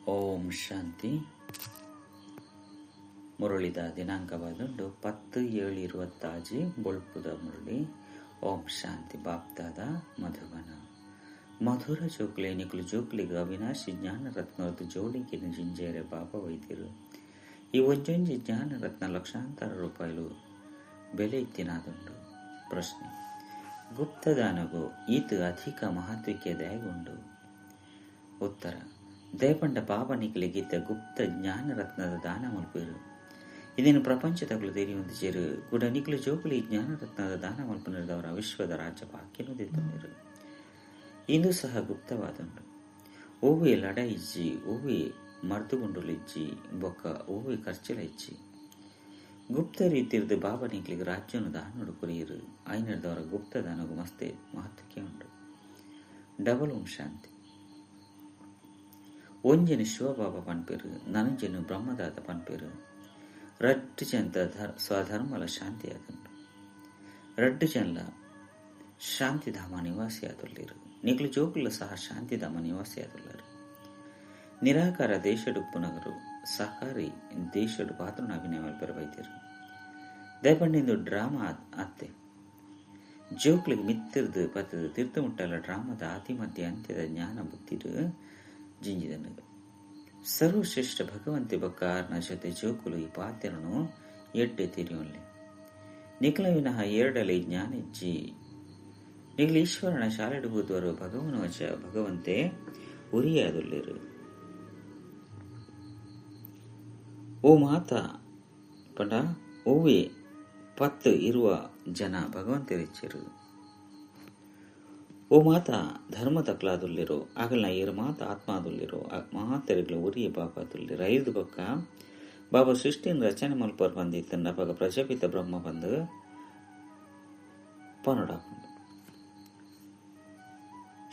ಓಂ ಶಾಂತಿ. ಮುರಳಿದ ದಿನಾಂಕವಾದುಂಡು 10/7/26 ಬೊಳ್ಪುದ ಮುರಳಿ. ಓಂ ಶಾಂತಿ. ಬಾಪ್ದಾದ ಮಧುವನ ಮಧುರ ಜೋಕ್ಲೆ ನಿಕುಲು ಜೋಕ್ಲಿಗ ಅವಿನಾಶಿ ಜ್ಞಾನರತ್ನದ ಜೋಡಿಗಿನ ಜಿಂಜೇರೆ ಬಾಬಾ ವೈದ್ಯರು ಈ ಒಂಜೊಂಜಿ ಜ್ಞಾನರತ್ನ ಲಕ್ಷಾಂತರ ರೂಪಾಯಿಲು ಬೆಲೆ ಇತ್ತಿನಾದುಂಡು. ಪ್ರಶ್ನೆ: ಗುಪ್ತದಾನಗು ಈತ ಅಧಿಕ ಮಹತ್ವಕ್ಕೆ ದಯಗೊಂಡು. ಉತ್ತರ: ದಯಪಂಡ ಪಾಪನಿಕಲಿಗಿದ್ದ ಗುಪ್ತ ಜ್ಞಾನರತ್ನದ ದಾನ ಮಲ್ಪರು ಇದನ್ನು ಪ್ರಪಂಚದಗಳು ತೆರೆಯೊಂದಿಜರು ಕೂಡ ನಿಖಲು ಜೋಕುಲಿ ಜ್ಞಾನರತ್ನದ ದಾನ ಮಲ್ಪನಿರದವರ ವಿಶ್ವದ ರಾಜ್ಯ ಬಾಕ್ಯನುದಿದ್ದರು. ಇಂದು ಸಹ ಗುಪ್ತವಾದುಂಡು. ಓವಿ ಲಡ ಇಜ್ಜಿ, ಓವಿ ಮರ್ದುಗುಂಡುಲಿಜ್ಜಿ, ಬೊಕ್ಕ ಓವಿ ಖರ್ಚಲ ಇಜ್ಜಿ. ಗುಪ್ತ ರೀತಿಯದ್ದು ಬಾಬನಿಕ್ಲಿಗೆ ರಾಜ್ಯನು ದಾನೋಡು ಕುರಿಯರು ಐನರ್ದವರ ಗುಪ್ತದಾನಗು ಮಸ್ತೆ ಮಹತ್ವಕ್ಕೆ ಉಂಟು. ಡಬಲ್ ಓಂ ಶಾಂತಿ. ಒಂಜನು ಶಿವಬಾಬಾ ಪನ್ಪೇರು, ನನಂಜನು ಬ್ರಹ್ಮದಾತ ಪನ್ಪೇರು. ರಡ್ಡು ಜನ ಸ್ವಧರ್ಮಲ ಶಾಂತಿಯಾದುಂಡು. ರಡ್ಡು ಜನಲ ಶಾಂತಿಧಾಮ ನಿವಾಸಿಯಾದುಳ್ಳರು. ನಿಖಲು ಜೋಗುಲ ಸಹ ಶಾಂತಿಧಾಮ ನಿವಾಸಿಯಾದುಳ್ಳರು. ನಿರಾಕಾರ ದೇಶಡು ಪುನಗರು ಸಹಕಾರಿ ದೇಶಡು ಪಾತ್ರನ ಅಭಿನಯ ಮಲ್ಪೆರ ವೈದ್ಯರು. ದಯಪಂಡಿಂದು ಡ್ರಾಮಾ ಅತ್ತೆ ಜೋಕ್ಲಿಗೆ ಮಿತ್ತಿರ್ದು ಪತ್ತದ ತೀರ್ಥಮುಟ್ಟಲ ಡ್ರಾಮದ ಆದಿ ಮಧ್ಯ ಅಂತ್ಯದ ಜ್ಞಾನ ಬುದ್ಧಿರು ಜಿಂಜಿದನು. ಸರ್ವಶ್ರೇಷ್ಠ ಭಗವಂತಿ ಬಕ್ಕಾರ್ನ ಜೊತೆ ಜೋಕುಲು ಈ ಪಾತ್ರನು ಎಡ್ಡೆ ತಿರಿಯೊಲ್ಲೆ ನಿಖಲ ವಿನಃ ಎರಡಲೆ ಜ್ಞಾನಿಜ್ಜಿ ನಿಖಲ ಈಶ್ವರನ ಶಾಲೆಡುವುದವರು ಭಗವನ ವಚ ಭಗವಂತೆ ಉರಿಯಾದುಳ್ಳರು. ಓ ಮಾತಾ ಪಂಡ ಓವೆ ಪತ್ತು ಇರುವ ಜನ ಭಗವಂತರಿಚ್ಚರು. ಓ ಮಾತಾ ಧರ್ಮ ತಕ್ಲಾದುಲ್ಲಿರೋ ಆಗಲ್ನ ಏರು ಮಾತ ಆತ್ಮಾದುಲ್ಲಿರೋ ಮಾತೆರೆಗ್ಲ ಉರಿಯ ಬಾಬಾದುಲ್ಲಿರೋ. ಐದು ಬೊಕ್ಕ ಬಾಬಾ ಸೃಷ್ಟಿನ ರಚನೆ ಮಲ್ಪರ್ ಬಂದಿತ್ತನ್ನ ಪಗ ಪ್ರಜಾಪಿತ ಬ್ರಹ್ಮ ಬಂದು ಪನೊಡಾಪುಂಡು.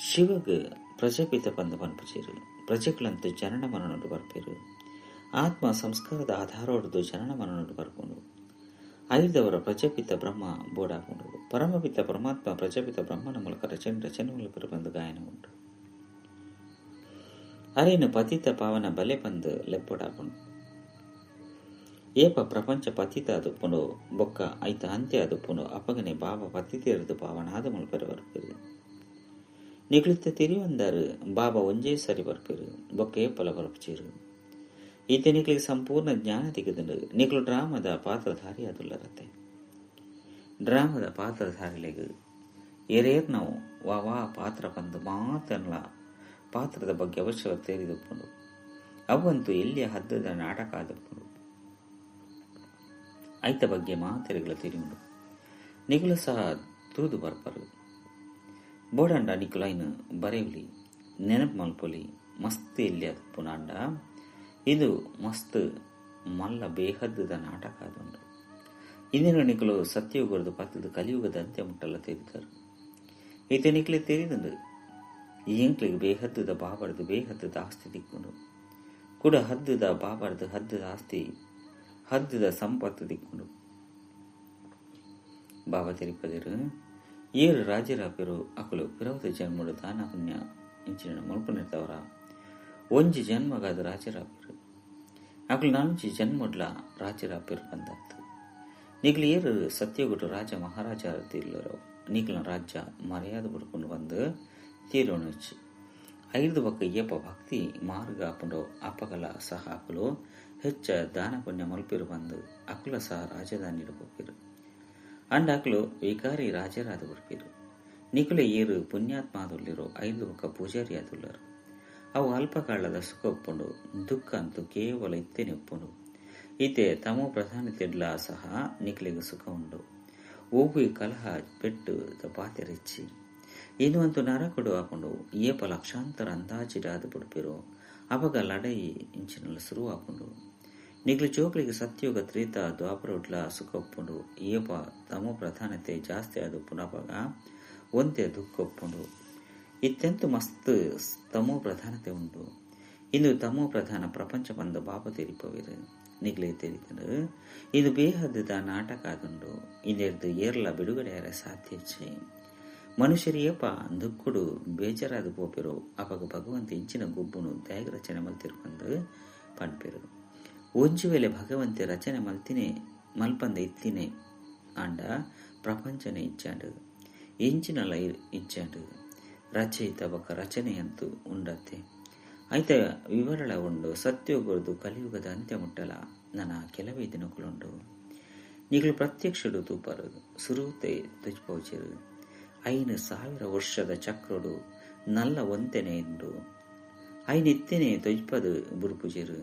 ಶಿವಗ್ ಪ್ರಜಾಪಿತ ಬಂದು ಪನ್ಪುಚಿರು. ಪ್ರಜೆಗಳಂತೂ ಜನನ ಮರಣೋಡು ಬರ್ಪೇರು. ಆತ್ಮ ಸಂಸ್ಕಾರದ ಆಧಾರ ಹೊಡೆದು ಜನನ ಮರಣೋಡು ಬರ್ಕೊಂಡು ಐದವರ ಪ್ರಜಾಪಿತ ಬ್ರಹ್ಮ ಬೋಡಾಪುಂಡು. ಪರಮಪಿತ ಪರಮಾತ್ಮ ಪ್ರಜಾಪಿತ ಬ್ರಹ್ಮನ ಮೂಲಕ ರಚನೆ ಮೂಲಕ ಬಂದು ಗಾಯನ ಉಂಟು. ಅರೇನು ಪತಿತ ಪಾವನ ಬಲೆ ಬಂದು ಲೆಪ್ಪೊಡಾಪುಂಡು. ಏಪ ಪ್ರಪಂಚ ಪತಿತ ಅದುಪ್ಪುಂಡು ಬೊಕ್ಕ ಐತ ಅಂತ್ಯ ಅದುಪ್ಪುಂಡು ಅಪಗನೆ ಬಾಬಾ ಪತಿತೇರದು ಪಾವನಾದ ಮುಲ್ಪೆರ ಬರ್ಪೇರು. ನಿಗಳಿತ ತಿರಿಯೊಂದರು ಬಾಬಾ ಒಂಜೇ ಸರಿ ಬರ್ಪೇರು ಬೊಕ್ಕ ಏಪಲ ಬರ್ಪುಚೇರು. ಈತ ನಿಕ್ಲಿಗೆ ಸಂಪೂರ್ಣ ಜ್ಞಾನ ತೆಗೆದುಂಡು ನಿಕ್ಲು ಡ್ರಾಮದ ಪಾತ್ರಧಾರಿ ಅದುಲ್ಲರತ್ತೆ. ಡ್ರಾಮದ ಪಾತ್ರಧಾರಿಲೆಗೆ ಎರೇರ್ ನಾವು ವಾ ಪಾತ್ರ ಬಂದು ಮಾತನ್ಲ ಪಾತ್ರದ ಬಗ್ಗೆ ಅವಶ್ಯಕ ತೆರೆದುಕೊಂಡು ಅವಂತೂ ಎಲ್ಲಿಯ ಹದ್ದದ ನಾಟಕ ಆದುಕೊಂಡು ಐತ ಬಗ್ಗೆ ಮಾತೆರೆಗಳ ತಿರುಂಡು ನಿಖಲು ಸಹ ತೂದು ಬರ್ಪರು. ಬೋಡಂಡ ನಿಖಲೈನು ಬರೆಯುಲಿ ನೆನಪು ಮಲ್ಪೊಲಿ ಮಸ್ತ್ ಎಲ್ಲಿ ಅದು ಪುನಾಂಡ ಇದು ಮಸ್ತ್ ಮಲ್ಲ ಬೇಹದ್ದದ ನಾಟಕ ಆದುಂಡು. ಇಂದಿನ ನಿಖಲು ಸತ್ಯಯುಗದ ಪತ್ತದ ಕಲಿಯುಗದ ಅಂತ್ಯ ಮುಟ್ಟಲ್ಲ ತೆರಿದರು. ಈತ ನಿಖಲಿ ತೆರಿದುಂಡು ಎಂಕ್ಲಿಗೆ ಬೇಹದ್ದದ ಬಾಬರ್ದು ಬೇಹದ್ದದ ಆಸ್ತಿ ದಿಕ್ಕುಂಡು ಕೂಡ ಹದ್ದದ ಬಾಬರ್ದು ಹದ್ದದ ಆಸ್ತಿ ಹದ್ದದ ಸಂಪತ್ತು ದಿಕ್ಕುಂಡು. ಬಾಬಾ ತೆರಿಪದಿರು ಏರು ರಾಜರಾಪಿರು ಅಕಲು ಪಿರವದ ಜನ್ಮಡು ದಾನ ಪುಣ್ಯ ಇಂಚಿನ ಮುಲ್ಪನಿರ್ತವರ ಒಂಜಿ ಜನ್ಮಗಾದ ರಾಜರಾಪಿರು ಅಕಲು ನಾಲ್ಜಿ ಜನ್ಮಡ್ಲ ರಾಜರಾಪಿರು ಬಂದತ್ತು. ನಿಖಲು ಏರು ಸತ್ಯಗುಟ್ಟು ರಾಜ ಮಹಾರಾಜ ತೀರ್ಲರು ನಿಖಲ ರಾಜ್ಯ ಮರ್ಯಾದೆ ಬಿಡ್ಕೊಂಡು ಬಂದು ತೀರೋಣಚ್ಚಿ ಐದು ಬಕ್ಕ ಏಪ ಭಕ್ತಿ ಮಾರ್ಗ ಅಪ್ಪಂಡು ಅಪ್ಪಗಲ ಸಹ ಅಕಲು ಹೆಚ್ಚ ದಾನ ಪುಣ್ಯ ಮಲ್ಪಿರು ಬಂದು ಅಕುಲ ಸಹ ರಾಜಧಾನಿ ಇಡಬೋಕಿರು ಅಂಡ್ ಅಕಲು ವಿಕಾರಿ ರಾಜರಾದ ಬಿಡ್ಪಿರು. ನಿಖಲ ಏರು ಪುಣ್ಯಾತ್ಮ ಆದುಲ್ಲಿರೋ ಐದು ಬಕ್ಕ ಪೂಜಾರಿ ಆದುಲ್ಲರು. ಅವು ಅಲ್ಪಕಾಲದ ಸುಖ ಒಪ್ಪುಂಡು ದುಃಖ ಅಂತೂ ಕೇವಲ ಇತ್ತೆ ನೆಪ್ಪುಂಡು. ಈತೆ ತಮೋ ಪ್ರಧಾನ ತಿಡ್ಲ ಸಹ ನಿಖಲಿಗೆ ಸುಖ ಉಂಡು. ಓವಿ ಕಲಹ ಪೆಟ್ಟು ಪಾತೆರಿಚ್ಚಿ ಇನ್ನು ಅಂತೂ ನರಕೊಡು ಹಾಕೊಂಡು ಏಪ ಲಕ್ಷಾಂತರ ಅಂದಾಜಿಡಾದ ಬಿಡ್ಪಿರೋ ಅವಾಗ ಲಡೈ ಇಂಚಿನಲ್ಲಿ ಶುರು ಹಾಕೊಂಡು ನಿಖಲು ಜೋಕ್ಲಿಗೆ ಸತ್ಯೋಗ ತ್ರೇತ ದ್ವಾಪರ ಉಡ್ಲ ಸುಖ ಒಪ್ಪುಂಡು ಏಪ ತಮೋ ಪ್ರಧಾನತೆ ಜಾಸ್ತಿ ಆದ ಪುನಃವಾಗ ಒಂತೆ ದುಃಖ ಒಪ್ಪುಂಡು. ಇತ್ತೆಂತೂ ಮಸ್ತ್ ತಮೋ ಪ್ರಧಾನತೆ ಉಂಟು. ಇಂದು ತಮೋ ಪ್ರಧಾನ ಪ್ರಪಂಚ ಬಂದು ಬಾಬಾ ತೆರಿಪವಿರು ನಿಗ್ಲೆ ತೆರಿತಂಡು ಇದು ಬೇಹದ್ದದ ನಾಟಕ ಆದುಂಡು. ಇಂದೆರ್ದು ಏರ್ಲ ಬಿಡುಗಡೆಯಾರ ಸಾಧ್ಯಚ್ಚೆ ಮನುಷ್ಯರಿಯಪ್ಪ ದುಕ್ಕುಡು ಬೇಜಾರಾದ ಪೋಪೆರು ಅಪಗ ಭಗವಂತ ಇಂಚಿನ ಗುಬ್ಬುನು ದಯಗ ರಚನೆ ಮಲ್ತಿರು ಬಂದು ಪನ್ಪೆರು. ಒಂಜು ವೇಳೆ ಭಗವಂತೆ ರಚನೆ ಮಲ್ಪಂದ ಇತ್ತಿನೇ ಆಂಡ ಪ್ರಪಂಚನೇ ಇಚ್ಚಾಂಡು ಎಂಚಿನಲ ಇಚ್ಚಾಂಡು ರಚಯಿತ ಬಕ ರಚನೆಯಂತೂ ಉಂಡತ್ತೆ ಐತ ವಿವರಳ ಉಂಡು ಸತ್ಯೋಗರದು ಕಲಿಯುಗದ ಅಂತ್ಯ ಮುಟ್ಟಲ ನನ್ನ ಕೆಲವೇ ದಿನಗಳುಂಡು ನಿಗಳು ಪ್ರತ್ಯಕ್ಷಡು ತೂಪರು ಸುರುತೆ ತುಜ್ಪೋಚರು 5,000 ವರ್ಷದ ಚಕ್ರಡು ನಲ್ಲ ಒಂತೆನೆ ಇಂಡು ಐನಿತ್ತೆನೆ ತೊಜ್ಪದು ಬುರುಪುಜೆರು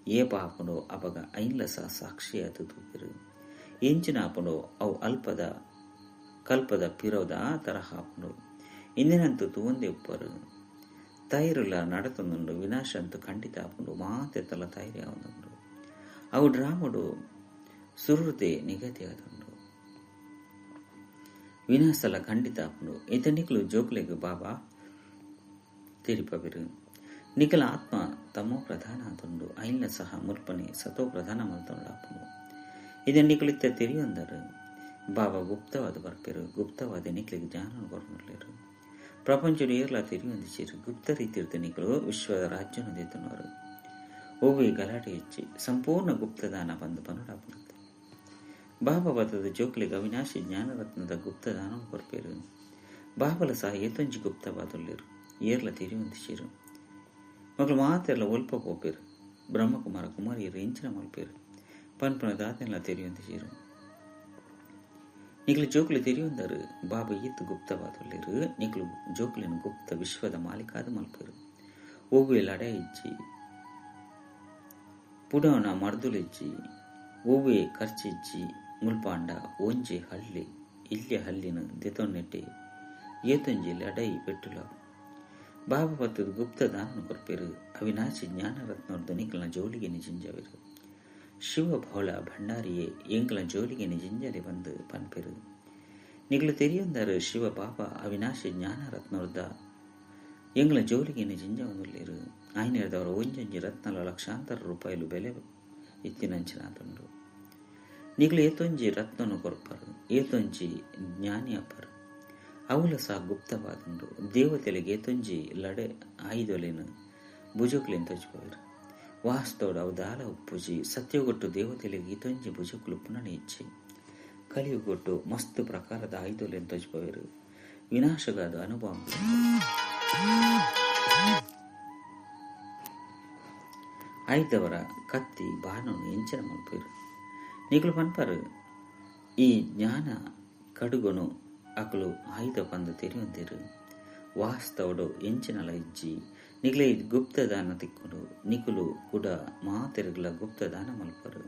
ಏ ಪಾಪನು ಅಪಗ ಐನ್ಲಸ ಸಾಕ್ಷಿಯಾದ ತೂಪಿರು ಎಂಚಿನ ಆಪನು ಅವು ಅಲ್ಪದ ಕಲ್ಪದ ಪಿರೋದ ತರಹಾಪನು ಇಂದಿನಂತೂ ತೂಂದೆ ಉಪ್ಪರು ತೈರುಲ ನಡತೊಂದುಂಡು ವಿನಾಶ ಅಂತೂ ಖಂಡಿತ ಆಪುಂಡು ಮಾತೆತ್ತಲ ತೈರಿ ಆವೊಂದುಂಡು ಅವು ಡ್ರಾಮಡು ಸುರುತೆ ನಿಗದಿ ಆದುಂಡು ವಿನಾಶಲ ಖಂಡಿತ ಆಪುಂಡು ಇತ ನಿಕಲು ಜೋಕ್ಲೆಗ್ ಬಾಬಾ ತಿರಿಪಬಿರು ನಿಕಲ ಆತ್ಮ ತಮೋ ಪ್ರಧಾನ ಆದುಂಡು ಐನ್ಲ ಸಹ ಮುರ್ಪನೆ ಸತೋ ಪ್ರಧಾನ ಮಲ್ತೊಂಡು ಆಪುಂಡು ಇದನ್ನು ನಿಕಲಿತ್ತ ತಿರಿಯೊಂದರು ಬಾಬಾ ಗುಪ್ತವಾದ ಬರ್ಪೆರು ಗುಪ್ತವಾದ ನಿಕ್ಲಿಗೆ ಜ್ಞಾನ ಕೊರಲಿರು ಪ್ರಪಂಚಡು ಏರ್ಲ ತಿರಿಯೊಂದಿಸಿರು ಗುಪ್ತ ರೀತಿರ್ತ ನಿಕಲು ವಿಶ್ವದ ರಾಜ್ಯನೊಂದಿದ್ದನವರು ಓವಿ ಗಲಾಟೆ ಹೆಚ್ಚಿ ಸಂಪೂರ್ಣ ಗುಪ್ತದಾನ ಬಂದು ಪನುಡಾಪುಡುತ್ತೆ ಬಾಬಾ ಬದದ ಜೋಕ್ಲಿಗೆ ಅವಿನಾಶಿ ಜ್ಞಾನರತ್ನದ ಗುಪ್ತದಾನ ಕೊರ್ಪೇರು ಬಾಬಲ ಸಹ ಏತೊಂಜಿ ಗುಪ್ತವಾದೊಳ್ಳಿರು ಏರ್ಲ ತಿರಿಯೊಂದಿಸಿರು ಮಗಳು ಮಾತೆಲ್ಲ ಒಲ್ಪ ಪೋಪೇರು ಬ್ರಹ್ಮಕುಮಾರ ಕುಮಾರಿಯರು ಎಂಚಿನ ಮಲ್ಪೇರು ಪನ್ಪನ ದಾತೆಲ್ಲ ತೆರಿಯೊಂದಿಸಿರು ನಿಕ್ಲು ಜೋಕ್ಲಿ ತೆರಿಯೊಂದರು ಬಾಬಾ ಈತ್ ಗುಪ್ತವಾದೊಳ್ಳಿರು ನಿಕ್ಲು ಜೋಕ್ಲಿನ ಗುಪ್ತ ವಿಶ್ವದ ಮಾಲೀಕಾದ ಮಲ್ಪೇರು ಓಗುವೆ ಲಡೆ ಇಜ್ಜಿ ಪುಡವನ ಮರ್ದುಲಿಜ್ಜಿ ಓವೆ ಖರ್ಚಿಜ್ಜಿ ಮುಲ್ಪಾಂಡ ಒಂಜೆ ಹಳ್ಳಿ ಇಲ್ಲೆ ಹಲ್ಲಿನ ದೆತೊನ್ನೆಟ್ಟೆ ಏತೊಂಜಿ ಲಡೈ ಪೆಟ್ಟುಲ ಬಾಬಾ ಬತ್ತದ ಗುಪ್ತದಾನ ಕೊರ್ಪೇರು ಅವಿನಾಶಿ ಜ್ಞಾನರತ್ನವ್ರದ್ದು ನಿಕ್ಲನ ಜೋಲಿಗೆ ನಿಜಿಂಜವೆರು ಶಿವ ಭೌಳ ಭಂಡಾರಿಯೇ ಎಂಕ್ಲ ಜೋಲಿಗೆ ನಿಜಿಂಜಲಿ ಬಂದು ಪನ್ಪೆರು ನಿಗ್ಲು ತೆರಿಯೊಂದರು ಶಿವ ಬಾಬಾ ಅವಿನಾಶಿ ಜ್ಞಾನರತ್ನವ್ರದ ಎಂಗ್ಲ ಜೋಲಿಗೆ ನಿಜಿಂಜ ಒಂದುಲ್ಲೇರು ಆಯ್ನೆರದವರ ಒಂಜೊಂಜಿ ರತ್ನಲ ಲಕ್ಷಾಂತರ ರೂಪಾಯಿಲು ಬೆಲೆ ಇತ್ತಿನಂಚಿನಾದುಂಡು ನಿಗ್ಲು ಏತೊಂಜಿ ರತ್ನನು ಕೊರ್ಪರು ಏತೊಂಜಿ ಜ್ಞಾನಿ ಅಪ್ಪರು ಅವಲ ಸಹ ಗುಪ್ತವಾದುಂಡು ದೇವತೆಲೆಗೆ ಏತೊಂಜಿ ಲಡೆ ಆಯ್ದೊಲೆನು ಭುಜುಕ್ಲೆನ್ ತೊಜ್ಪೋರು ವಾಸ್ತೋಡು ಅವು ದಾಲ ಉಪ್ಪುಜಿ ಸತ್ಯಗೊಟ್ಟು ದೇವತೆಲೆಗೆ ಈತೊಂಜಿ ಭುಜುಕ್ಲು ಪುನಃ ಇಚ್ಚಿ ಕಲಿಯುಗೊಟ್ಟು ಮಸ್ತ್ ಪ್ರಕಾರದ ಆಯ್ದೊಲೆನ್ ತೊಜ್ಪೋರು ವಿನಾಶಗಾದ ಅನುಭವ ಆಯ್ದವರ ಕತ್ತಿ ಬಾಣನು ಎಂಚನ ಮಲ್ಪೇರು ನಿಗ್ಲು ಪನ್ಪರು ಈ ಜ್ಞಾನ ಕಡುಗೊನು ಅಕಲು ಆಯ್ದ ಬಂದು ತೆರೆಯೊಂದಿರು ವಾಸ್ತವಡು ಎಂಚಿನಲ ಇಜ್ಜಿ ನಿಗ್ಲೆ ಗುಪ್ತದಾನ ತಿಕ್ಕುಡು ನಿಕುಲು ಕೂಡ ಮಾತೆರುಗಳ ಗುಪ್ತದಾನ ಮಲ್ಪರು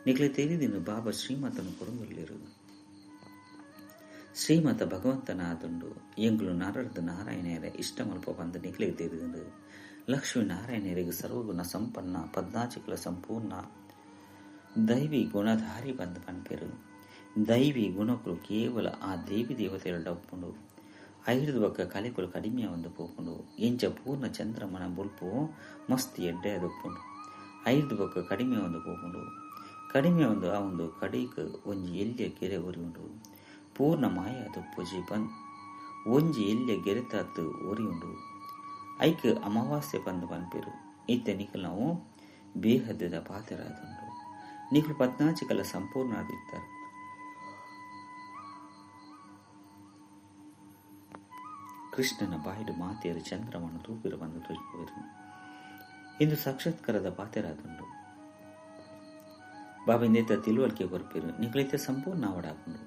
ನಿಗ್ಲೆ ತೆರಿದಿನು ಬಾಬಾ ಶ್ರೀಮತನು ಕೊರಂಗುಲ್ಲಿರು ಶ್ರೀಮತ ಭಗವಂತನ ಆದುಂಡು ಎಂಗ್ಲು ನರರ್ದು ನಾರಾಯಣರ ಇಷ್ಟ ಮಲ್ಪ ಬಂದು ನಿಗ್ಲೆ ತೆರಿದು ಲಕ್ಷ್ಮೀ ನಾರಾಯಣರಿಗೆ ಸರ್ವಗುಣ ಸಂಪನ್ನ ಪದ್ನಾಚಿಕಲ ಸಂಪೂರ್ಣ ದೈವಿ ಗುಣಧಾರಿ ಬಂದು ಪನ್ಪೆರು ದೈವಿ ಗುಣಗಳು ಕೇವಲ ಆ ದೇವಿ ದೇವತೆಗಳ ಒಪ್ಪುಂಡು 5 ಬಕ್ಕ ಕಲೆಗಳು ಕಡಿಮೆ ಒಂದು ಪೋಪುಂಡು ಎಂಚ ಪೂರ್ಣ ಚಂದ್ರಮನ ಬುಲ್ಪು ಮಸ್ತ್ ಎಡ್ಡೆ ಅದೊಪ್ಪುಂಡು 5 ಬಕ್ಕ ಕಡಿಮೆ ಒಂದು ಪೋಪುಂಡು ಕಡಿಮೆ ಒಂದು ಆ ಒಂದು ಕಡೆಗೆ ಒಂಜಿ ಎಲ್ಲಿಯ ಗೆರೆ ಒರಿಯುಂಡು ಪೂರ್ಣ ಮಾಯ ಅದೊಪ್ಪುಜಿ ಬಂದ್ ಒಂಜಿ ಎಲ್ಲಿಯ ಗೆರೆತಾತ್ತು ಒರಿಯುಂಡು ಐಕ್ ಅಮಾವಾಸ್ಯೆ ಬಂದು ಪನ್ಪೆರು ಇತ್ತೆ ನಿಖಲ್ ನಾವು ಬೇಹದ್ದದ ಪಾತೆರಾದುಂಡು ನಿಖಲು 14 ಕಲ ಸಂಪೂರ್ಣ ಆದಿರ್ತಾರೆ ಕೃಷ್ಣನ ಬಾಯಿಡು ಮಾತೆಯರು ಚಂದ್ರಮನ ತೂಪಿರು ಬಂದು ತೋರಿಸುವರು ಇಂದು ಸಾಕ್ಷಾತ್ಕಾರದ ಪಾತೆರಾದುಂಡು ಬಾಬಿಂದೇತ ತಿಳುವಳಿಕೆ ಕೊರ್ಪಿರು ನಿಖಲಿತ ಸಂಪೂರ್ಣ ಅವಡಾಕೊಂಡು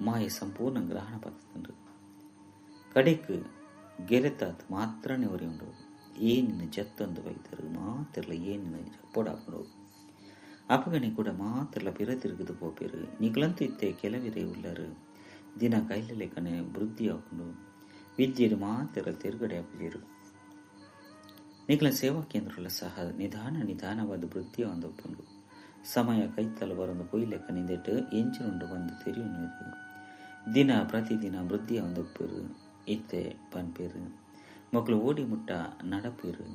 ಮಾಯ ಸಂಪೂರ್ಣ ಗ್ರಹಣ ಪತ್ತುಂಡು ಕಡೆಕ್ ಗೆರೆತಾತ್ ಮಾತ್ರನೇ ಒರಿಯುಂಡು ಏನಿನ ಜತ್ತೊಂದು ಬೈತರು ಮಾತಿರ್ಲ ಏನಿನ ಜಪ್ಪೋಡಾಕೊಂಡು ಅಪಗಣಿ ಕೂಡ ಮಾತಿರ್ಲ ಪಿರ ತಿರುಗಿದು ಪೋಪಿರು ನಿಖಲಂತೂ ಇತ್ತೆ ಕೆಲವಿರೇ ಉಳ್ಳರು ದಿನ ಕೈಲ ಲೆಕ್ಕನೆ ವೃದ್ಧಿ ಹಾಕೊಂಡು ವಿದ್ಯೆರು ಮಾತಿರ ತಿರುಗಡೆ ಹಾಕಿದರು ನಿಖಲ ಸೇವಾ ಕೇಂದ್ರಗಳ ಸಹ ನಿಧಾನವಾದ ವೃದ್ಧಿಯ ಒಂದೊಪ್ಪುಂಡು ಸಮಯ ಕೈತಲು ಬರೊಂದು ಕೊಯ್ಲೆಕ್ಕ ನಿಂದಿಟ್ಟು ಎಂಚಿನುಂಡು ಬಂದು ತೆರಿಯುವುದು ದಿನ ಪ್ರತಿದಿನ ವೃದ್ಧಿಯ ಒಂದೊಪ್ಪರು ಇತ್ತೆ ಪನ್ಪೇರು ಮಕ್ಕಳು ಓಡಿ ಮುಟ್ಟ ನಡಪೇರು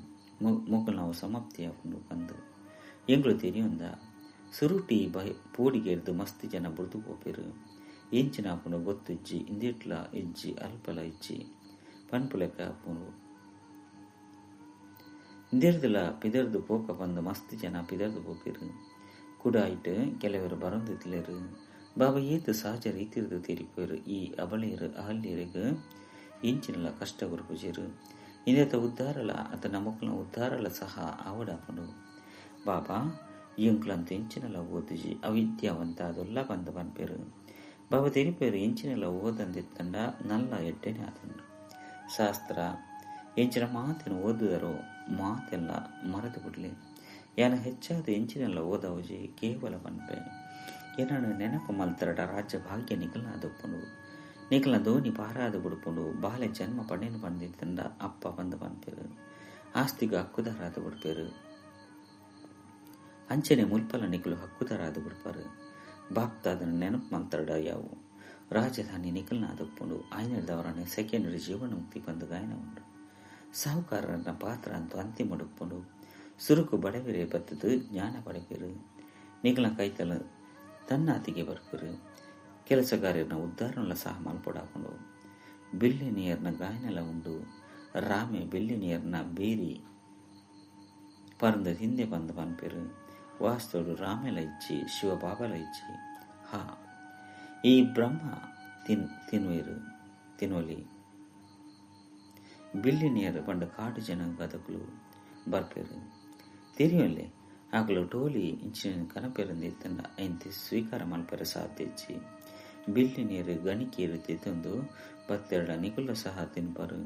ಮಕ್ಕಳು ನಾವು ಸಮಾಪ್ತಿಯಾಕೊಂಡು ಬಂದು ಎಂಗಳು ತೆರಿಯೊಂದ ಸುರುಟಿ ಪೂಡಿಗೆರ್ದು ಮಸ್ತ್ ಜನ ಬುಡ್ದು ಹೋಪೇರು ఇంచినాపును గొత్తిచ్చి ఇందిట్ల ఇచ్చి అల్పల ఇచ్చి పన్పులెక్క అప్పును ಇಂದಿರ್ದಲ ಪಿದರ್ದು ಪೋಕ ಬಂದು ಮಸ್ತ್ ಜನ ಪಿದರ್ದು ಪೋಕಿರು ಕುಡಾಯಿಟ್ಟು ಕೆಲವರು ಬರೊಂದಿತ್ಲೇರು ಬಾಬಾ ಏತು ಸಹಜ ರೀತಿರ್ದು ತೀರಿಪೋರು ಈ ಅಬಳಿಯರು ಅಹಲ್ಯರಿಗೆ ಇಂಚಿನಲ ಕಷ್ಟ ಗುರುಪುಜಿರು ಇಂದೇತ ಉದ್ಧಾರಲ ಅತನ ಮಕ್ಕಳ ಉದ್ಧಾರಲ ಸಹ ಆವಡಾಪನು ಬಾಬಾ ಇಂಕ್ಲಂತ ಇಂಚಿನಲ ಓದಿಜಿ ಅವಿದ್ಯಾವಂತ ಅದೊಲ್ಲ ಬಂದ ಪನ್ಪೇರು ಬಾಬಾ ತೆರಿಪೇರು ಇಂಚಿನಲ ಓದಂದಿತ್ತಂಡ ನಲ್ಲ ಎಡ್ಡೆನೆ ಆತಂಡು ಶಾಸ್ತ್ರ ಎಂಚಿನ ಮಾತಿನ ಓದಿದರೋ ಮಾತೆಲ್ಲ ಮರೆತು ಬಿಡ್ಲಿ ಯಾನ ಹೆಚ್ಚಾದ ಎಂಚಿನೆಲ್ಲ ಓದವಜಿ ಕೇವಲ ಪನ್ಪೆ ಏನನ್ನು ನೆನಪು ಮಲ್ತರಡ ರಾಜ್ಯ ಭಾಗ್ಯ ನಿಖಲ್ನ ಅದೊಪ್ಪುಂಡು ನಿಖಲ್ನ ಧೋನಿ ಪಾರಾದ ಬಿಡ್ಪುಂಡು ಬಾಲೆ ಜನ್ಮ ಪಡೇನು ಬಂದಿತ್ತಂಡ ಅಪ್ಪ ಬಂದು ಪನ್ಪೇರು ಆಸ್ತಿಗ ಹಕ್ಕುದಾರಾದ ಬಿಡ್ಪೇರು ಅಂಚನೆ ಮುಲ್ಪಲ ನಿಖಲು ಹಕ್ಕುದಾರಾದ ಬಿಡ್ಪಾರು ಬಾಪ್ತಾದನ ನೆನಪು ಮಲ್ತರಡ ಯಾವು ರಾಜಧಾನಿ ನಿಖಲ್ನ ಅದೊಪ್ಪುಂಡು ಆಯ್ನದವರನೆ ಸೆಕೆಂಡರಿ ಜೀವನ ಮುಕ್ತಿ ಬಂದು ಗಾಯನ ಉಂಡು ಸಾಹುಕಾರನ ಪಾತ್ರ ಅಂತೂ ಅಂತಿಮ ಮುಡುಪುಂಡು ಸುರುಕು ಬಡವಿರೇ ಬತ್ತದು ಜ್ಞಾನ ಪಡೆಪೇರು ನಿಖಲ ಕೈತಲ ತನ್ನಾತಿಗೆ ಬರ್ಪೇರು ಕೆಲಸಗಾರನ ಉದ್ಧಾರನ ಸಹ ಮಲ್ಪೊಡಾಕೊಂಡು ಬಿಲ್ಲಿನಿಯರ್ನ ಗಾಯನೆಲ್ಲ ಉಂಡು ರಾಮೆ ಬಿಲ್ಲಿನಿಯರ್ನ ಬೇರಿ ಪರಂದ ಹಿಂದೆ ಬಂದು ಪನ್ಪೇರು ವಾಸ್ತೋಡು ರಾಮೆಲ ಇಚ್ಚಿ ಶಿವಬಾಬಲ ಇಚ್ಚಿ ಹಾ ಈ ಬ್ರಹ್ಮ ತಿನ್ವಲಿ ಬಿಲ್ಲಿನಿಯರ್ ಪಂಡ ಕಾಡು ಜನ ಬದುಕಲು ಬರ್ಪೇರು ತಿರಿಯಲ್ಲೇ ಆಗಲು ಟೋಲಿ ಇಂಚಿನ ಕನಪೇರಂದಿತ್ತಂಡ ಐಂತಿ ಸ್ವೀಕಾರ ಮಲ್ಪರ ಸಾಧ್ಯಚ್ಚಿ ಬಿಲ್ಲಿನಿಯರು ಗಣಿಕೇರು ತಿಂದು ಬತ್ತೆರಡ ನಿಗುಲ ಸಹ ತಿನ್ಪರು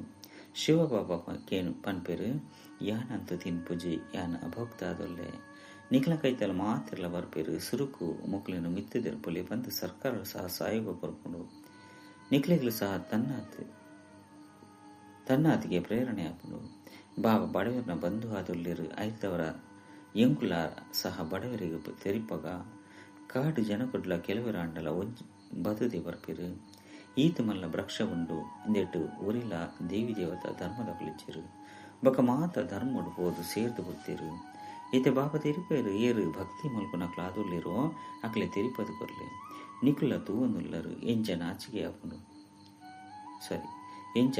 ಶಿವಬಾಬಾ ಕೇನು ಪನ್ಪೇರು ಯಾನಂತೂ ತಿನ್ಪುಜಿ ಯಾನ ಅಭೋಕ್ತಾದೊಲ್ಲೆ ನಿಖಲ ಕೈತಲ ಮಾತಿರ್ಲ ಬರ್ಪೇರು ಸುರುಕು ಮುಕ್ಲಿನ ಮಿತ್ತದಿರ್ಪುಲಿ ಬಂದು ಸರ್ಕಾರ ಸಹ ಸಹಯೋಗ ಬರ್ಕೊಂಡು ನಿಖಲಿಗಳು ಸಹ ತನ್ನಾತಿಗೆ ಪ್ರೇರಣೆ ಆಪುಂಡು ಬಾಬಾ ಬಡವರನ್ನ ಬಂಧು ಆದೊಲ್ಲಿರು ಐದವರ ಎಂಕುಲ ಸಹ ಬಡವರಿಗೆ ತೆರಿಪಗ ಕಾಡು ಜನಕೊಡ್ಲ ಕೆಲವರ ಅಂಡಲ ಬದುದಿ ಬರ್ಪಿರು ಈತ ಮಲ್ಲ ವೃಕ್ಷ ಉಂಡು ಇಂದೆಟ್ಟು ಊರಿಲ ದೇವಿ ದೇವತ ಧರ್ಮದ ಕುಳಿಚಿರು ಬಕ ಮಾತ ಧರ್ಮ ಉಡ್ಬೋದು ಸೇರ್ದು ಬರ್ತಿರು ಈತ ಬಾಬಾ ತೆರಿಪೇರು ಏರು ಭಕ್ತಿ ಮಲ್ಪುನ ಕ್ಲಾದುಲ್ಲಿರೋ ಅಕ್ಲೆ ತೆರಿಪದು ಕೊರ್ಲೆ ನಿಕುಲ ತೂವೊಂದುಲ್ಲರು ಎಂಚ ನಾಚಿಕೆ ಆಪುಂಡು ಎಂಚ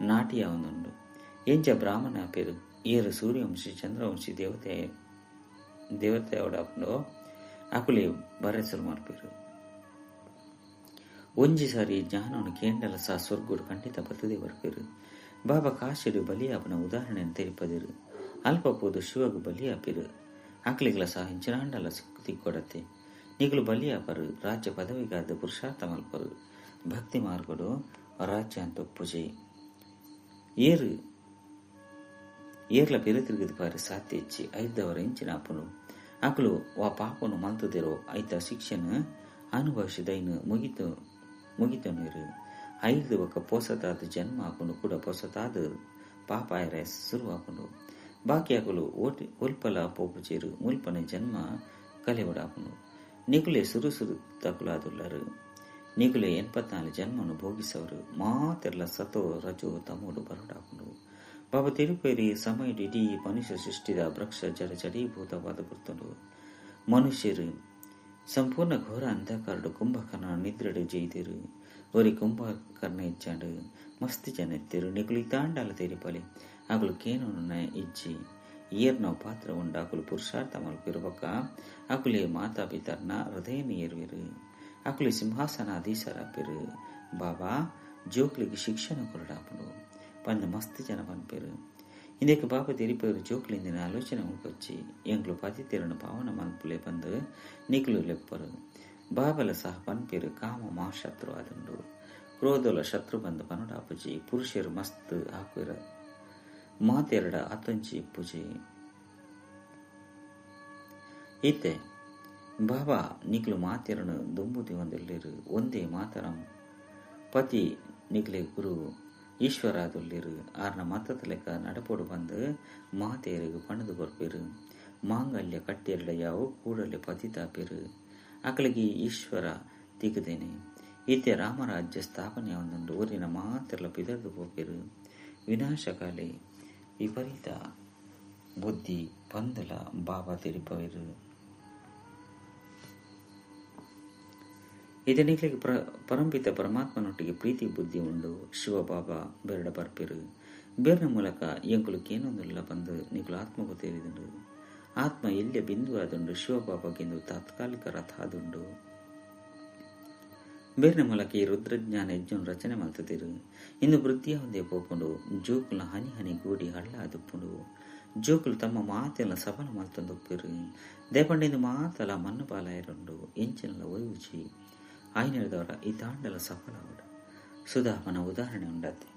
ನಾಟ್ಯ ಒಂದುಂಡು ಎಂಚ ಬ್ರಾಹ್ಮಣ ಪೇರು ಏರು ಸೂರ್ಯವಂಶಿ ಚಂದ್ರವಂಶಿ ದೇವತೆ ಅವಡಾಪುಂಡು ಅಕುಲೆ ಬರೆಸಲು ಮಾಡ್ಪೇರು ಒಂಜಿ ಸಾರಿ ಜ್ಞಾನವನ್ನು ಕೇಂಡಲ ಸಹ ಸ್ವರ್ಗುಡು ಖಂಡಿತ ಬತ್ತದೇ ಬರ್ಪೇರು ಬಾಬಾ ಕಾಶಿಡು ಬಲಿಯಾಪನ ಉದಾಹರಣೆಯನ್ನು ತೆರಿಪದಿರು ಅಲ್ಪ ಪೋದು ಶಿವಗು ಬಲಿಯಾಪಿರು ಅಕ್ಲಿಗಳ ಸಹ ಇಂಚಿನಾಂಡಲ ತಿಕ್ಕೊಡತ್ತೆ ನಿಗಲು ಬಲಿಯಾಪರು ರಾಜ್ಯ ಪದವಿಗಾದ ಪುರುಷಾರ್ಥ ಮಲ್ಪರು ಭಕ್ತಿ ಮಾರ್ಗಡು ರಾಜ್ಯ ಅಂತ ಒಪ್ಪುಜೆ ಏರ್ಲ ತಿರುಗಿದ ಪಾರಿ ಸಾಧ್ಯ ಇಚ್ಚಿ ಐದವರ ಇಂಚಿನ ಅಪ್ಪನು ಅಕಲು ವಾ ಪಾಪನು ಮಲ್ತದಿರೋ ಐತ ಶಿಕ್ಷಣ ಅನುಭವಿಸಿದೈನು ಮುಗಿತು ನೀರು ಐದು ಒಕ್ಕ ಪೋಸತಾದ ಜನ್ಮ ಹಾಕೊಂಡು ಕೂಡ ಪೋಸತಾದ ಪಾಪ ಆಯ್ರ ಶುರು ಹಾಕೊಂಡು ಬಾಕಿ ಹಾಕಲು ಒಲ್ಪಲ ಪೋಪುಚೇರು ಮುಲ್ಪನೆ ಜನ್ಮ ಕಲೆವಡಾಪನು ನಿಗುಲೆ ಸುರು ತಕುಲಾದುಲ್ಲರು ನಿಗುಲೆ 84 ಜನ್ಮನು ಭೋಗಿಸವರು ಮಾತೆಲ್ಲ ಸತೋ ರಜೋ ತಮೋಡು ಬರಡಾಕೊಂಡು ಬಾಬಾ ತಿರುಪೇರಿ ಸಮಯ ಇಡೀ ಮನುಷ್ಯ ಸೃಷ್ಟಿದ ವೃಕ್ಷ ಜಡ ಜಡೀಭೂತವಾದ ಗುರ್ತನು ಮನುಷ್ಯರು ಸಂಪೂರ್ಣ ಘೋರ ಅಂಧಕಾರಡು ಕುಂಭಕರ್ಣ ನಿದ್ರಡು ಜೈದಿರು ಒರಿ ಕುಂಭಕರ್ಣ ಇಚ್ಚಾಂಡು ಮಸ್ತಿ ಜನ ಎತ್ತಿರು ನಿಗುಲಿ ತಾಂಡಾಲ ತೆರಿಪಲಿ ಆಗಲು ಕೇನೋನ ಇಜ್ಜಿ ಏರ್ನವ್ ಪಾತ್ರ ಉಂಡ ಅಕುಲು ಪುರುಷಾರ್ಥ ಮಲ್ಪಿರುವಕ ಅಕುಲೆ ಮಾತಾ ಪಿತರ್ನ ಹೃದಯನ ಏರುವಿರು ಅಕುಲೆ ಸಿಂಹಾಸನಾಧೀಶರಾಪಿರು ಬಾಬಾ ಜೋಕ್ಲಿಗೆ ಶಿಕ್ಷಣ ಕೊರಡಾಪನು ಪಂದ ಮಸ್ತಿ ಜನ ಪನ್ಪೇರು ಇಂದಕ್ಕೆ ಬಾಬಾ ತೆರಿಪೇರು ಜೋಕ್ಲಿಂದಿನ ಆಲೋಚನೆ ಉಳ್ಕೊಚ್ಚಿ ಎಂಗ್ಲು ಪತಿತಿರನು ಪಾವನ ಮಲ್ಪುಲೆ ಬಂದು ನಿಗ್ಲು ಲೆಪ್ಪರು ಬಾಬಲ ಸಹ ಪನ್ಪೇರು ಕಾಮ ಮಾ ಶತ್ರು ಆದಂಡು ಕ್ರೋಧಲ ಶತ್ರು ಬಂದು ಪನಡಾಪುಜಿ ಪುರುಷರು ಮಸ್ತ್ ಹಾಕುರ ಮಾತೆರಡ ಅತಂಚಿ ಪೂಜೆ ಈತೆ ಬಾಬಾ ನಿಗ್ಲು ಮಾತೆರನು ದುಂಬುದಿ ಒಂದಲ್ಲಿರು ಒಂದೇ ಮಾತರಂ ಪತಿ ನಿಗ್ಲೆ ಗುರು ಈಶ್ವರಾದೊಲ್ಲಿರು ಆರ್ನ ಮತದ ಲೆಕ್ಕ ನಡಪೋಡು ಬಂದು ಮಾತೆಯರಿಗೂ ಪಣದು ಕೊರ್ಪೇರು ಮಾಂಗಲ್ಯ ಕಟ್ಟೆರಡ ಯಾವು ಕೂಡಲೇ ಪತಿತಾಪೇರು ಅಕಲಿಗೆ ಈಶ್ವರ ತಿಗದೇನೆ ಈತೆ ರಾಮರಾಜ್ಯ ಸ್ಥಾಪನೆ ಒಂದೊಂದು ಊರಿನ ಮಾತೆಲ್ಲ ಪಿದರ್ದು ಹೋಪೇರು ವಿನಾಶಕಾಲೆ ವಿಪರೀತ ಬುದ್ಧಿ ಪಂದಲ ಬಾಬಾ ತೆರಿಪವರು ಇದನಿಗ್ಲಿಗೆ ಪರಂಪಿತ ಪರಮಾತ್ಮನೊಟ್ಟಿಗೆ ಪ್ರೀತಿ ಬುದ್ಧಿ ಉಂಡು ಶಿವಬಾಬಾ ಬೆರಡ ಬರ್ಪಿರು ಬೇರ್ನ ಮೂಲಕ ಎಂಕುಲಕ್ಕೆ ಏನೊಂದಿಲ್ಲ ಬಂದು ನಿಗುಲು ಆತ್ಮಗೂ ತೇರಿದುಂಡು ಆತ್ಮ ಎಲ್ಲಿಯ ಬಿಂದು ಆದುಂಡು ಶಿವಬಾಬಾಗೆಂದು ತಾತ್ಕಾಲಿಕ ರಥ ಆದುಂಡು ಬೇರ್ನ ಮೂಲಕ ಈ ರುದ್ರಜ್ಞಾನ ಯಜ್ಞ ರಚನೆ ಮಾಡ್ತಿರು ಇಂದು ವೃತ್ತಿಯ ಹೊಂದೇ ಪೋಪುಂಡು ಜೋಕುಲ ಹನಿ ಹನಿ ಗೂಡಿ ಹಳ್ಳ ಅದುಪ್ಪುಂಡು ಜೋಕುಲು ತಮ್ಮ ಮಾತೆಲ್ಲ ಸಫಲ ಮಲ್ತೊಂದೊಪ್ಪಿರು ದೇಪಂಡಿಂದು ಮಾತಲ ಮಣ್ಣು ಪಾಲಾಯರುಂಡು ಎಂಚಿನಲ್ಲ ಒಯ್ವುಚಿ ಆಯ್ನೆರದವರ ಈ ತಾಂಡಲ ಸಫಲ ಅವಡ ಸುಧಾಮನ ಉದಾಹರಣೆ ಉಂಡತ್ತೆ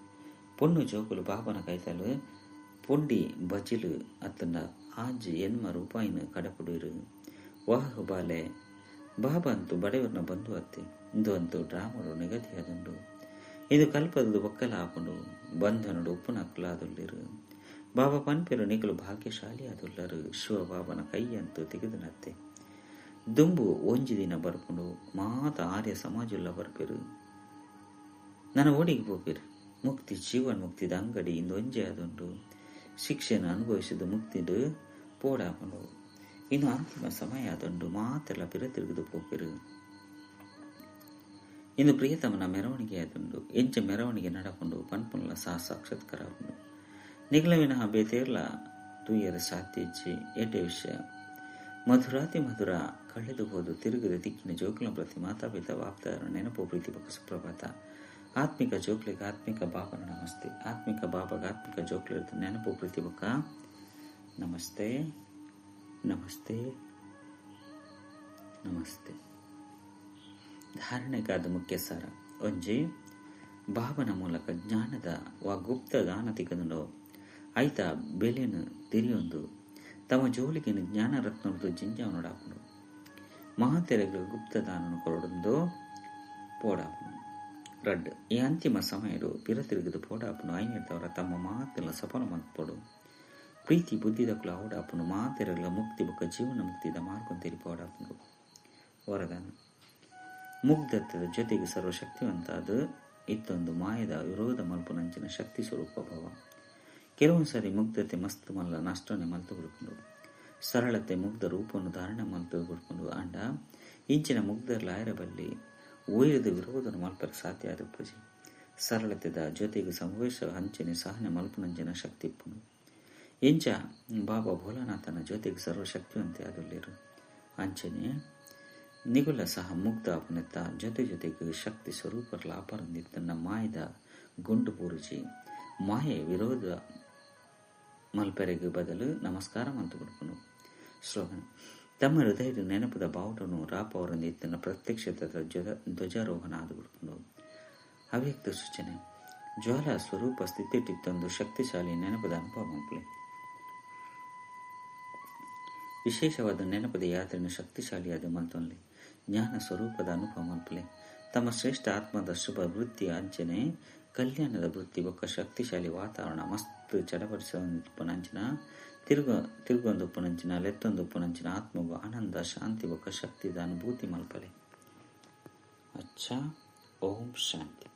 ಪೊಣ್ಣು ಜೋಕುಲು ಬಾಬನ ಕೈತಲು ಪೊಂಡಿ ಬಜಿಲು ಅತ್ತಂಡ ಆಜಿ ಎನ್ಮ ರೂಪಾಯಿನ ಕಡಪುಡಿರು ವಾಹು ಬಾಲೆ ಬಾಬಾ ಅಂತೂ ಬಡವರನ್ನ ಬಂದು ಅತ್ತೆ ಇಂದು ಅಂತೂ ಡ್ರಾಮರು ನಿಗದಿಯಾದುಂಡು ಇದು ಕಲ್ಪದ್ದು ಒಕ್ಕಲ ಹಾಕೊಂಡು ಬಂಧನುಡು ಉಪ್ಪು ನಕ್ಕಲಾದುಲ್ಲಿರು ಬಾಬಾ ಪನ್ಪೆರು ನಿಗಲು ಭಾಗ್ಯಶಾಲಿ ಆದುಲ್ಲರು ಶಿವಬಾಬನ ಕೈಯಂತೂ ತೆಗೆದನತ್ತೆ ದುಂಬು ಒಂಜಿ ದಿನ ಬರ್ಕೊಂಡು ಮಾತ ಆರ್ಯ ಸಮಾಜುಲ್ಲ ಬರ್ಪಿರು ನನ್ನ ಓಡಿಗೆ ಹೋಗಿರು ಮುಕ್ತಿ ಜೀವನ್ ಮುಕ್ತಿದ ಅಂಗಡಿ ಇಂದು ಒಂಜೆ ಆದುಂಡು ಶಿಕ್ಷೆನ ಅನುಭವಿಸಿದ ಮುಕ್ತಿಡು ಪೋಡಾಕೊಂಡು ಇನ್ನು ಅಂತಿಮ ಸಮಯ ಆದುಂಡು ಮಾತೆಲ್ಲ ತಿರುಗಿದು ಪೋಪಿರು ಇನ್ನು ಪ್ರಿಯತಮನ ಮೆರವಣಿಗೆ ಆದುಂಡು ಎಂಚ ಮೆರವಣಿಗೆ ನಡಕೊಂಡು ಪನ್ಪುನ್ಲ ಸಾಕ್ಷಾತ್ಕಾರ ಉಂಡು ನಿಗ್ಲವಿನ ಬೇತೇರ್ಲ ತೂಯರ ಸಾತ್ಯಜ್ಜಿ ಏಟೆ ವಿಷಯ ಮಧುರಾತಿ ಮಧುರ ಕಳೆದು ಹೋದು ತಿರುಗಿದ ದಿಕ್ಕಿನ ಜೋಕುಲ ಪ್ರತಿ ಮಾತಾಪಿತ ವಾಪ್ತಾರ ನೆನಪು ಪ್ರೀತಿ ಬಕ ಸುಪ್ರಭಾತ ಆತ್ಮಿಕ ಜೋಕ್ಲಿಗೆ ಆತ್ಮಿಕ ಬಾಬನ ನಮಸ್ತೆ ಆತ್ಮಿಕ ಬಾಬಾಗ ಆತ್ಮಿಕ ಜೋಕ್ಲಿರ್ತ ನೆನಪು ಪ್ರೀತಿ ಬಕ ನಮಸ್ತೆ ನಮಸ್ತೆ ನಮಸ್ತೆ. ಧಾರಣೆಗಾದ ಮುಖ್ಯ ಸಾರ ಒಂಜಿ ಬಾಬನ ಮೂಲಕ ಜ್ಞಾನದ ವಾ ಗುಪ್ತ ದಾನ ತಿಗಂದು ಐತ ಬೆಲೆನು ತಿರಿಯೊಂದು ತಮ್ಮ ಜೋಲಿಗೆ ಜ್ಞಾನ ರತ್ನದ್ದು ಜಿಂಜಾವನೊಡಾಪುಡು ಮಹಾತೆರೆಗಳು ಗುಪ್ತ ದಾನನು ಕೊರಡೊಂದು ಪೋಡಾಪುಡು ರಡ್ ಈ ಅಂತಿಮ ಸಮಯಡು ಪಿರತಿರುಗಿದು ಪೋಡಾಪುನು ಐನಿರ್ತವರ ತಮ್ಮ ಮಾತೆಲ್ಲ ಸಫಲ ಮಲ್ಪೊಡು ಪ್ರೀತಿ ಬುದ್ಧಿದಕ್ಕಲು ಅವಡಾಪುನು ಮಾತೆರೆಗಳ ಮುಕ್ತಿ ಬುಕ್ಕ ಜೀವನ ಮುಕ್ತಿದ ಮಾರ್ಕೊಂತೇರಿ ಪೋಡಾಪುಡು ವರದಾನ ಮುಗ್ಧತ್ವದ ಜೊತೆಗೆ ಸರ್ವಶಕ್ತಿವಂತ ಅದು ಇತ್ತೊಂದು ಮಾಯದ ವಿರೋಧ ಮಲ್ಪುನಂಚಿನ ಶಕ್ತಿ ಸ್ವರೂಪ ಭಾವ ಕೆಲವೊಂದು ಸಾರಿ ಮುಗ್ಧತೆ ಮಸ್ತ್ ಮಲ್ಲ ನಷ್ಟನೆ ಮಲ್ತು ಬಿಡ್ಕೊಂಡು ಸರಳತೆ ಮುಗ್ಧ ರೂಪವನ್ನು ಧಾರಣೆ ಮಲ್ತು ಬಿಡ್ಕೊಂಡು ಅಂಡ ಇಂಚಿನ ಮುಗ್ಧರ್ಲಾಯರಬಲ್ಲಿ ಉಯರದ ವಿರೋಧನ ಮಲ್ಪಕ್ಕೆ ಸಾಧ್ಯ ಆದ ಪೂಜೆ ಸರಳತೆದ ಜೊತೆಗೆ ಸಮಾವೇಶ ಹಂಚನೆ ಸಹನೆ ಮಲ್ಪುನಂಚಿನ ಶಕ್ತಿ ಇಪ್ಪುನು ಎಂಚ ಬಾಬಾ ಭೋಲಾನಾಥನ ಜೊತೆಗೆ ಸರ್ವಶಕ್ತಿವಂತೆ ಆದಲ್ಲಿರು ಅಂಚನೆ ನಿಗುಲ ಸಹ ಮುಗ್ಧ ಅಪನೆತ್ತ ಜೊತೆಗೆ ಶಕ್ತಿ ಸ್ವರೂಪರ್ಲ ಅಪರಂದಿತ್ತನ್ನ ಮಾಯದ ಗುಂಡು ಪೂರಿಸಿ ಮಾಯೆ ವಿರೋಧ ಮಲ್ಪೆರೆಗೆ ಬದಲು ನಮಸ್ಕಾರ ಮಂತು ಕೊಡ್ಕೊಂಡು ಶ್ಲೋಗನ್ ತಮ್ಮ ಹೃದಯದ ನೆನಪದ ಬಾವುಟನು ರಾಪ ಅವರನ್ನು ಇತ್ತನ ಪ್ರತ್ಯಕ್ಷದ ಧ್ವಜಾರೋಹಣ ಆದು ಬಿಡ್ಕೊಂಡು ಅವ್ಯಕ್ತ ಸೂಚನೆ ಜ್ವಾಲ ಸ್ವರೂಪ ಸ್ಥಿತಿಟ್ಟಿತ್ತೊಂದು ಶಕ್ತಿಶಾಲಿ ನೆನಪದ ಅನುಭವ ಮಂಪ್ಲೆ ವಿಶೇಷವಾದ ನೆನಪದ ಯಾತ್ರೆಯನ್ನು ಶಕ್ತಿಶಾಲಿಯಾದ ಮಂತೊನ್ಲೆ ಜ್ಞಾನ ಸ್ವರೂಪದ ಅನುಭವ ಮಂಪ್ಲೆ ತಮ್ಮ ಶ್ರೇಷ್ಠ ಆತ್ಮದ ಶುಭ ವೃತ್ತಿ ಅಂಚನೆ ಕಲ್ಯಾಣದ ವೃತ್ತಿ ಬೊಕ್ಕ ಶಕ್ತಿಶಾಲಿ ವಾತಾವರಣ ಮಸ್ತ್ ಚಡಪಡಿಸುವಂಚಿನ ತಿರುಗೊಂದು ಉಪ್ಪುನಂಚಿನ ಲೆತ್ತೊಂದು ಉಪ್ಪುನಂಚಿನ ಆತ್ಮವು ಆನಂದ ಶಾಂತಿ ಬೊಕ್ಕ ಶಕ್ತಿದ ಅನುಭೂತಿ ಮಲ್ಪಲೆ. ಅಚ್ಚಾ. ಓಂ ಶಾಂತಿ.